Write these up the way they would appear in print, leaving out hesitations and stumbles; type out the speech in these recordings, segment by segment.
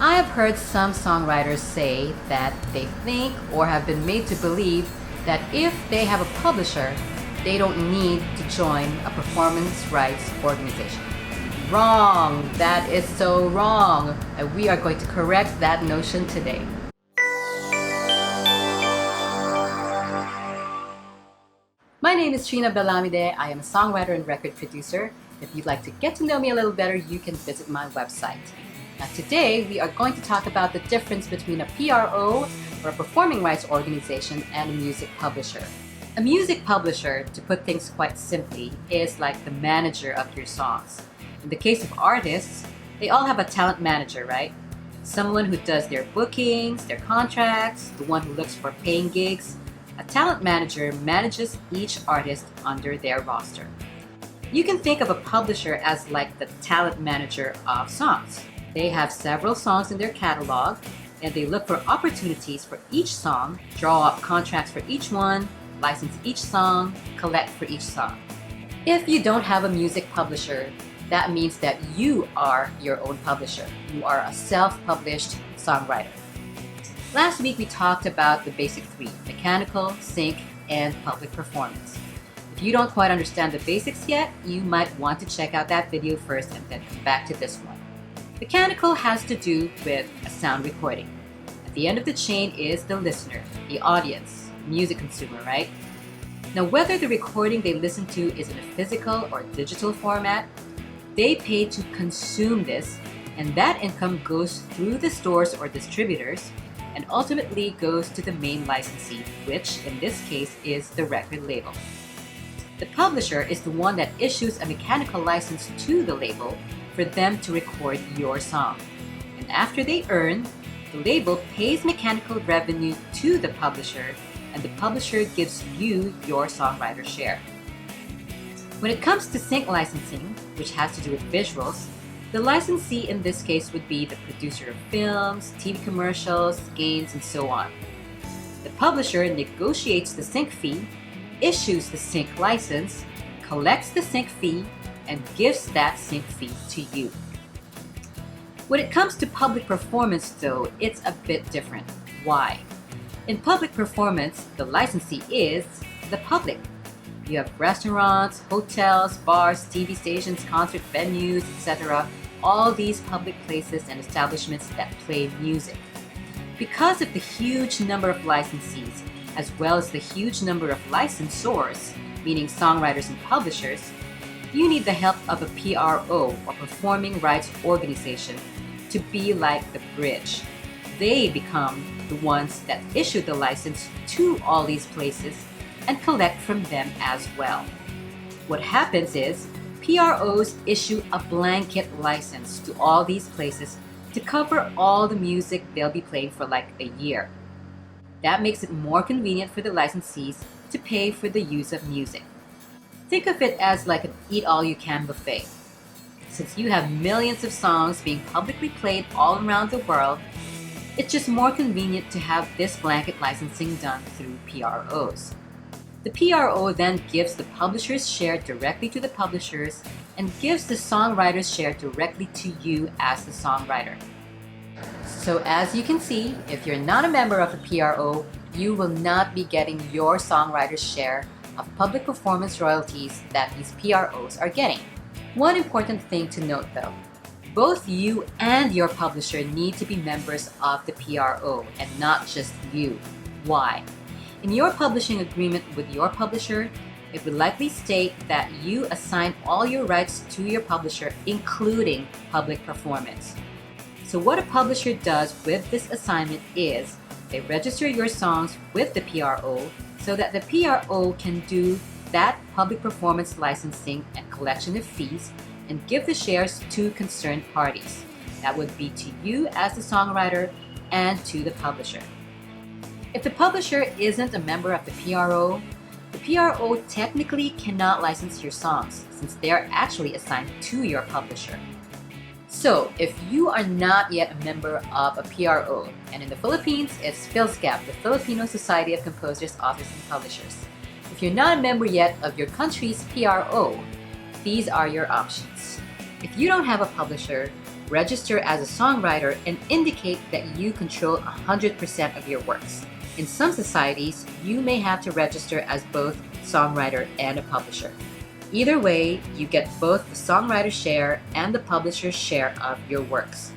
I have heard some songwriters say that they think or have been made to believe that if they have a publisher, they don't need to join a performance rights organization. Wrong! That is so wrong! And we are going to correct that notion today. My name is Trina Belamide. I am a songwriter and record producer. If you'd like to get to know me a little better, you can visit my website. Now today, we are going to talk about the difference between a PRO, or a performing rights organization, and a music publisher. A music publisher, to put things quite simply, is like the manager of your songs. In the case of artists, they all have a talent manager, right? Someone who does their bookings, their contracts, the one who looks for paying gigs. A talent manager manages each artist under their roster. You can think of a publisher as like the talent manager of songs. They have several songs in their catalog, and they look for opportunities for each song, draw up contracts for each one, license each song, collect for each song. If you don't have a music publisher, that means that you are your own publisher. You are a self-published songwriter. Last week we talked about the basic three: mechanical, sync, and public performance. If you don't quite understand the basics yet, you might want to check out that video first and then come back to this one. Mechanical has to do with a sound recording. At the end of the chain is the listener, the audience, music consumer, right? Now, whether the recording they listen to is in a physical or digital format, they pay to consume this, and that income goes through the stores or distributors and ultimately goes to the main licensee, which in this case is the record label. The publisher is the one that issues a mechanical license to the label for them to record your song. And after they earn, the label pays mechanical revenue to the publisher, and the publisher gives you your songwriter share. When it comes to sync licensing, which has to do with visuals, the licensee in this case would be the producer of films, TV commercials, games, and so on. The publisher negotiates the sync fee, issues the sync license, collects the sync fee, and gives that sync fee to you. When it comes to public performance though, it's a bit different. Why? In public performance, the licensee is the public. You have restaurants, hotels, bars, TV stations, concert venues, etc. All these public places and establishments that play music. Because of the huge number of licensees, as well as the huge number of licensors, meaning songwriters and publishers, you need the help of a PRO, or performing rights organization, to be like the bridge. They become the ones that issue the license to all these places and collect from them as well. What happens is, PROs issue a blanket license to all these places to cover all the music they'll be playing for like a year. That makes it more convenient for the licensees to pay for the use of music. Think of it as like an eat-all-you-can buffet. Since you have millions of songs being publicly played all around the world, it's just more convenient to have this blanket licensing done through PROs. The PRO then gives the publisher's share directly to the publishers and gives the songwriter's share directly to you as the songwriter. So as you can see, if you're not a member of a PRO, you will not be getting your songwriter's share of public performance royalties that these PROs are getting. One important thing to note though, both you and your publisher need to be members of the PRO and not just you. Why? In your publishing agreement with your publisher, it would likely state that you assign all your rights to your publisher, including public performance. So what a publisher does with this assignment is they register your songs with the PRO so that the PRO can do that public performance licensing and collection of fees and give the shares to concerned parties. That would be to you as the songwriter and to the publisher. If the publisher isn't a member of the PRO technically cannot license your songs since they are actually assigned to your publisher. So, if you are not yet a member of a PRO, and in the Philippines, it's PhilSCAP, the Filipino Society of Composers, Authors, and Publishers. If you're not a member yet of your country's PRO, these are your options. If you don't have a publisher, register as a songwriter and indicate that you control 100% of your works. In some societies, you may have to register as both songwriter and a publisher. Either way, you get both the songwriter's share and the publisher's share of your works.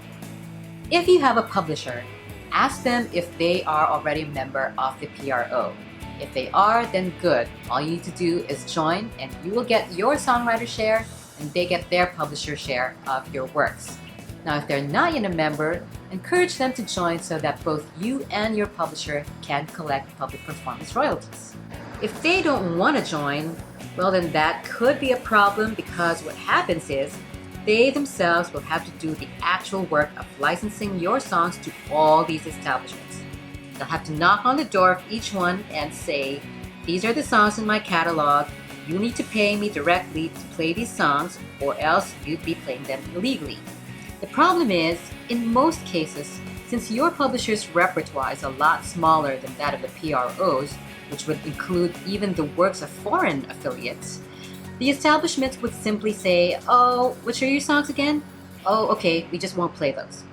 If you have a publisher, ask them if they are already a member of the PRO. If they are, then good. All you need to do is join and you will get your songwriter share and they get their publisher share of your works. Now, if they're not yet a member, encourage them to join so that both you and your publisher can collect public performance royalties. If they don't want to join, well then that could be a problem because what happens is they themselves will have to do the actual work of licensing your songs to all these establishments. They'll have to knock on the door of each one and say, these are the songs in my catalog, you need to pay me directly to play these songs or else you'd be playing them illegally. The problem is, in most cases, since your publisher's repertoire is a lot smaller than that of the PROs, which would include even the works of foreign affiliates, the establishments would simply say, oh, which are your songs again? Oh, okay, we just won't play those.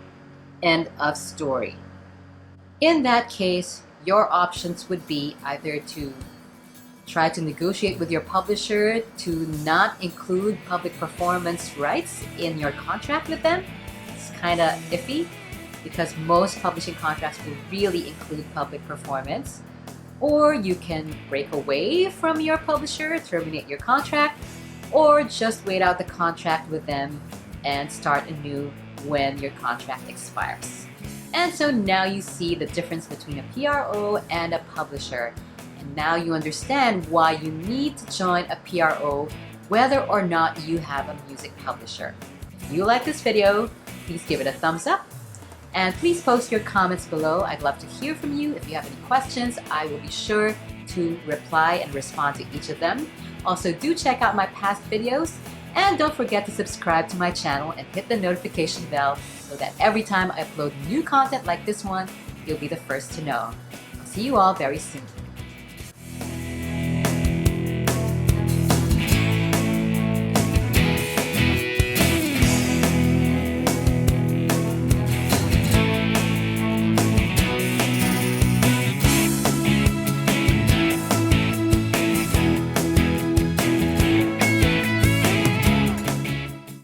End of story. In that case, your options would be either to try to negotiate with your publisher to not include public performance rights in your contract with them. It's kind of iffy because most publishing contracts will really include public performance. Or you can break away from your publisher, terminate your contract, or just wait out the contract with them and start anew when your contract expires. And so now you see the difference between a PRO and a publisher. And now you understand why you need to join a PRO whether or not you have a music publisher. If you like this video, please give it a thumbs up. And please post your comments below. I'd love to hear from you. If you have any questions, I will be sure to reply and respond to each of them. Also, do check out my past videos. And don't forget to subscribe to my channel and hit the notification bell so that every time I upload new content like this one, you'll be the first to know. I'll see you all very soon.